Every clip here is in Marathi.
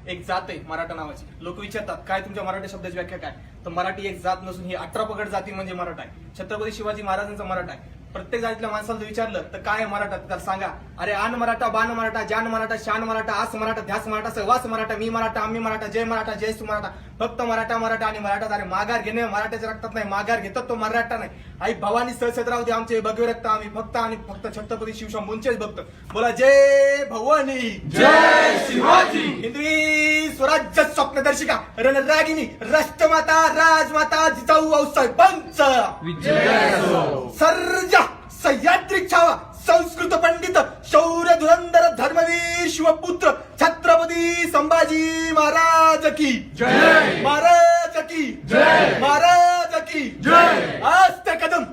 एक जात आहे मराठा नावाची. लोक विचारतात काय तुमच्या मराठी शब्दाची व्याख्या काय, तर मराठी एक जात नसून ही 18 पगड जाती म्हणजे मराठा आहे. छत्रपती शिवाजी महाराजांचा मराठा आहे. प्रत्येक जातीतल्या माणसाला जर विचारलं तर काय मराठा, तर सांगा अरे आन मराठा, बाण मराठा, जान मराठा, शान मराठा, आस मराठा, ध्यास मराठा, सहवास मराठा, मी मराठा, आम्ही मराठा, जय मराठा, जय सु मराठा, फक्त मराठा मराठा आणि मराठा. अरे माघार घेणे मराठ्याच्या रक्तात नाही, माघार घेतात तो मराठा नाही. आई भवानी सहस्रावती आमचे भगवे रक्त, आम्ही फक्त आणि फक्त छत्रपती शिवशंभूंचेच भक्त. बोला जय भवानी, जय शिवाजी. हिंदवी स्वराज्य स्वप्नदर्शिका, रणरागिनी, राष्ट्रमाता, राजमाता जिजाऊ आऊसाहेब पंच, विजय असो. सर्जा सह्याद्री छावा, संस्कृत पंडित, शौर्य धुरंधर, धर्मवीर शिवपुत्र छत्रपती संभाजी महाराज की जय. महाराज की जय. महाराज की जय. आस्ते कदम,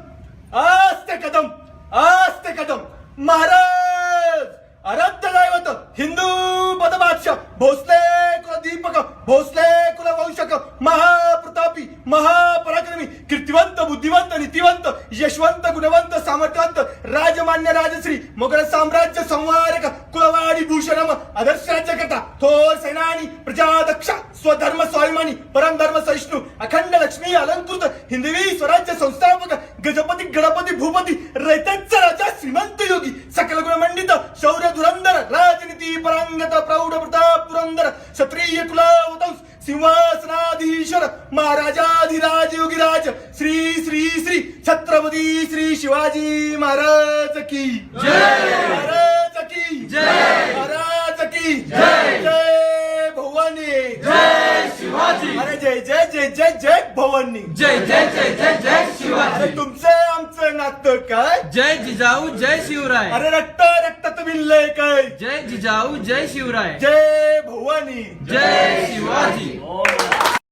आस्ते कदम, आस्ते कदम. महाराज आराध्य दैवत, हिंदू पदबादशाह, भोसले कुलदीपक, भोसले कुलवंशक, महाप्रतापी, महापराक्रमी, कीर्तिवंत, बुद्धिवंत, नीतिवंत, यशवंत, गुणवंत, सामर्थ्यवंत, राजमान्य राजश्री, मोगल साम्राज्य संहारक, कुलवाडी भूषणम, आदर्श राज्यकर्ता, थोर सेनानी, प्रजादक्ष, स्वधर्म स्वाभिमानी, परमधर्म सहिष्णू, अखंड लक्ष्मी अलंकृत, हिंदवी स्वराज्य संस्थापक, गजपती गणपती भूपती, रयतेचा राजा, श्रीमंत योगी, सकल गुणमंडित, शौर्य धुरंधर, राजनीती परांगत, प्रौढ प्रताप पुरंदर, क्षत्रिय कुलवंश, सिंहासनाधीश्वर, महाराजाधिराज योगीराज, श्री श्री श्री छत्रपती श्री शिवाजी महाराज की जय. महाराज की जय. महाराज की जय. जय भवानी, जय शिवाजी. अरे जय जय जय जय जय भवानी. जय जय जय जय जय अरे शिवाजी. तुमचं आमचं नातं काय, जय जिजाऊ जय शिवराय. अरे रक्त रक्तात विणलंय काय, जय जिजाऊ जय शिवराय. जय भवानी, जय शिवाजी.